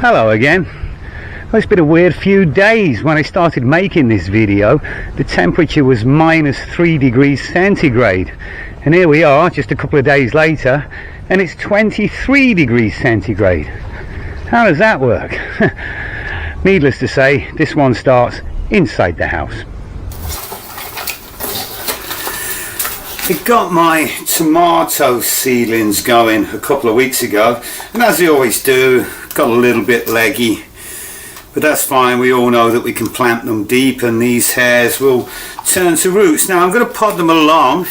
Hello again. Well, it's been a weird few days. When I started making this video, the temperature was -3 degrees centigrade, and here we are just a couple of days later and it's 23 degrees centigrade. How does that work? Needless to say, this one starts inside the house. I got my tomato seedlings going a couple of weeks ago, and as they always do, got a little bit leggy, but that's fine. We all know that we can plant them deep and these hairs will turn to roots. Now I'm going to pot them along.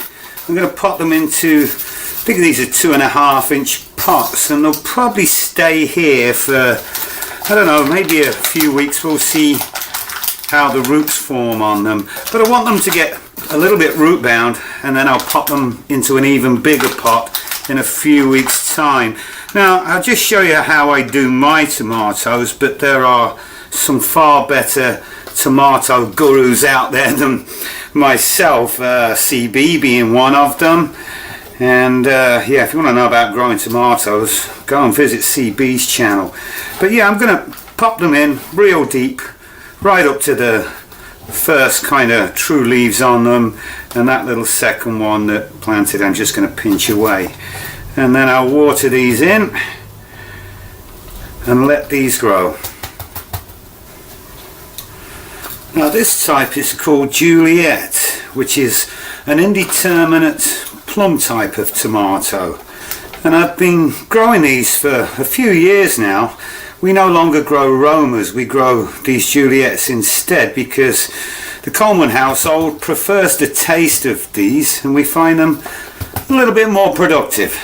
I'm going to pot them into, I think these are 2.5 inch pots, and they'll probably stay here for, I don't know, maybe a few weeks. We'll see how the roots form on them, but I want them to get a little bit root bound, and then I'll pop them into an even bigger pot in a few weeks time. Now I'll just show you how I do my tomatoes, but there are some far better tomato gurus out there than myself, CB being one of them. And yeah, if you want to know about growing tomatoes, go and visit CB's channel. But yeah, I'm going to pop them in real deep, right up to the first kind of true leaves on them, and that little second one that planted I'm just going to pinch away, and then I'll water these in and let these grow. Now this type is called Juliet, which is an indeterminate plum type of tomato, and I've been growing these for a few years now. We no longer grow Romas, we grow these Juliets instead, because the Coleman household prefers the taste of these and we find them a little bit more productive.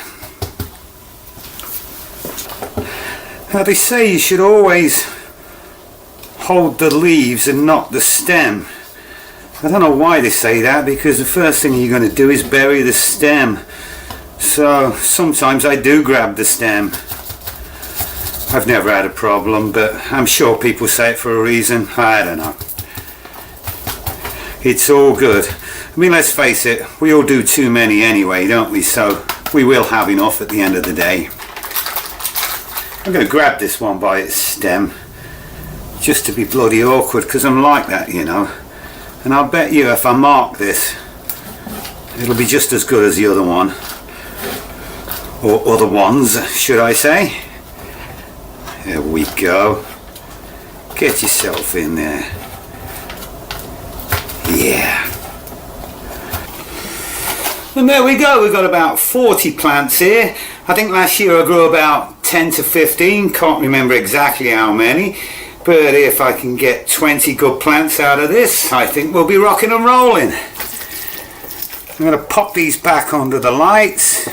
Now they say you should always hold the leaves and not the stem. I don't know why they say that, because the first thing you're going to do is bury the stem. So sometimes I do grab the stem. I've never had a problem, but I'm sure people say it for a reason. I don't know. It's all good. I mean, let's face it, we all do too many anyway, don't we? So we will have enough at the end of the day. I'm going to grab this one by its stem, just to be bloody awkward, because I'm like that, you know. And I'll bet you if I mark this, it'll be just as good as the other one. Or other ones, should I say. There we go. Get yourself in there. Yeah. And there we go. We've got about 40 plants here. I think last year I grew about 10 to 15. Can't remember exactly how many. But if I can get 20 good plants out of this, I think we'll be rocking and rolling. I'm going to pop these back under the lights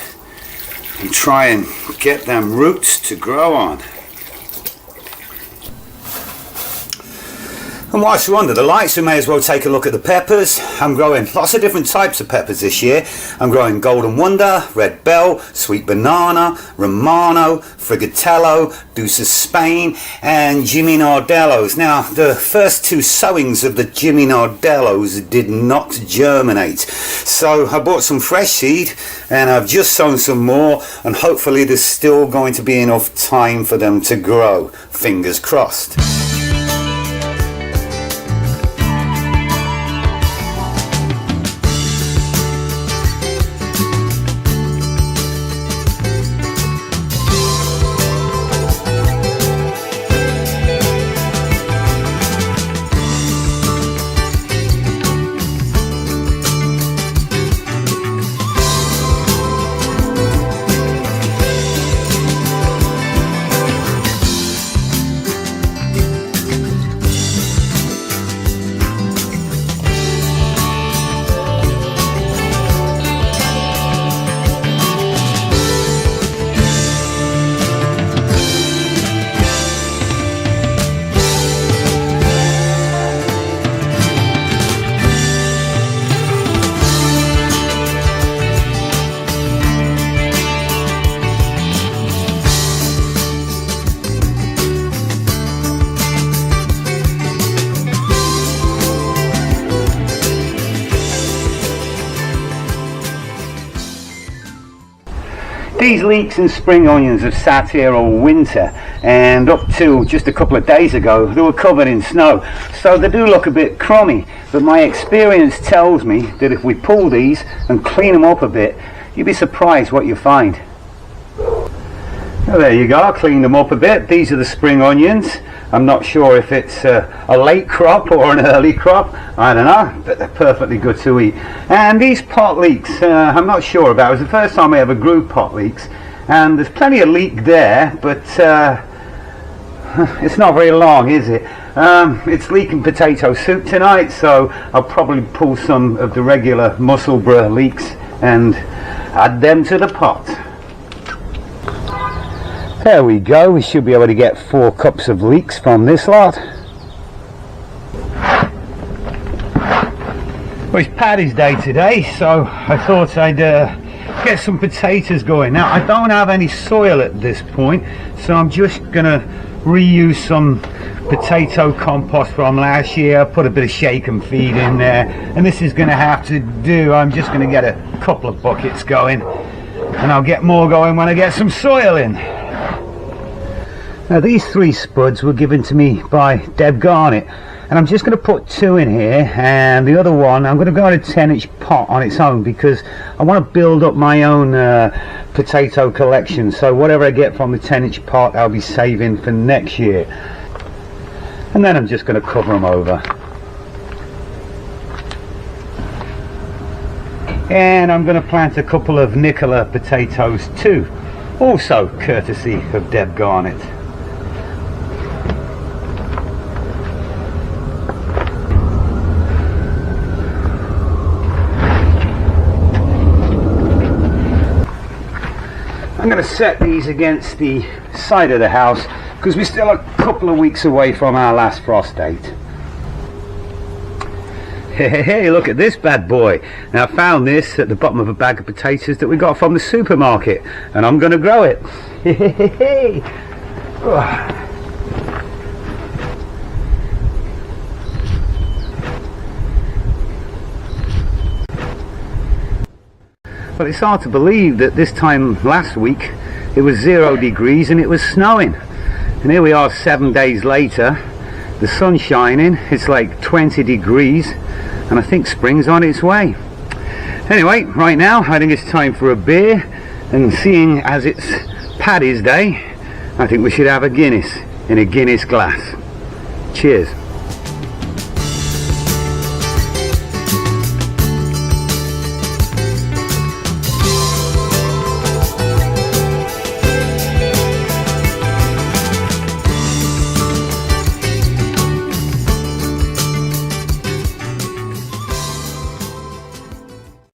and try and get them roots to grow on. And whilst we're under the lights, we may as well take a look at the peppers. I'm growing lots of different types of peppers this year. I'm growing Golden Wonder, Red Bell, Sweet Banana, Romano, Frigatello, Deuce of Spain, and Jimmy Nardellos. Now, the first two sowings of the Jimmy Nardellos did not germinate. So I bought some fresh seed, and I've just sown some more, and hopefully there's still going to be enough time for them to grow. Fingers crossed. These leeks and spring onions have sat here all winter, and up till just a couple of days ago they were covered in snow, so they do look a bit crummy, but my experience tells me that if we pull these and clean them up a bit, you'd be surprised what you find. Well, there you go, cleaned them up a bit. These are the spring onions. I'm not sure if it's a late crop or an early crop, I don't know, but they're perfectly good to eat. And these pot leeks, I'm not sure about. It was the first time I ever grew pot leeks, and there's plenty of leek there, but it's not very long, is it? It's leek and potato soup tonight, so I'll probably pull some of the regular Musselburgh leeks and add them to the pot. There we go, we should be able to get 4 cups of leeks from this lot. Well, it's Paddy's Day today, so I thought I'd get some potatoes going. Now, I don't have any soil at this point, so I'm just going to reuse some potato compost from last year. I put a bit of shake and feed in there, and this is going to have to do. I'm just going to get a couple of buckets going, and I'll get more going when I get some soil in. Now, these 3 spuds were given to me by Deb Garnett, and I'm just going to put 2 in here, and the other one I'm going to go in a 10-inch pot on its own, because I want to build up my own potato collection. So whatever I get from the 10-inch pot I'll be saving for next year, and then I'm just going to cover them over. And I'm going to plant a couple of Nicola potatoes too, also courtesy of Deb Garnett. I'm going to set these against the side of the house because we're still a couple of weeks away from our last frost date. Hey, look at this bad boy. Now, I found this at the bottom of a bag of potatoes that we got from the supermarket, and I'm going to grow it. But it's hard to believe that this time last week it was 0 degrees and it was snowing, and here we are 7 days later, the sun's shining, it's like 20 degrees, and I think spring's on its way. Anyway, right now I think it's time for a beer, and seeing as it's Paddy's Day, I think we should have a Guinness in a Guinness glass. Cheers.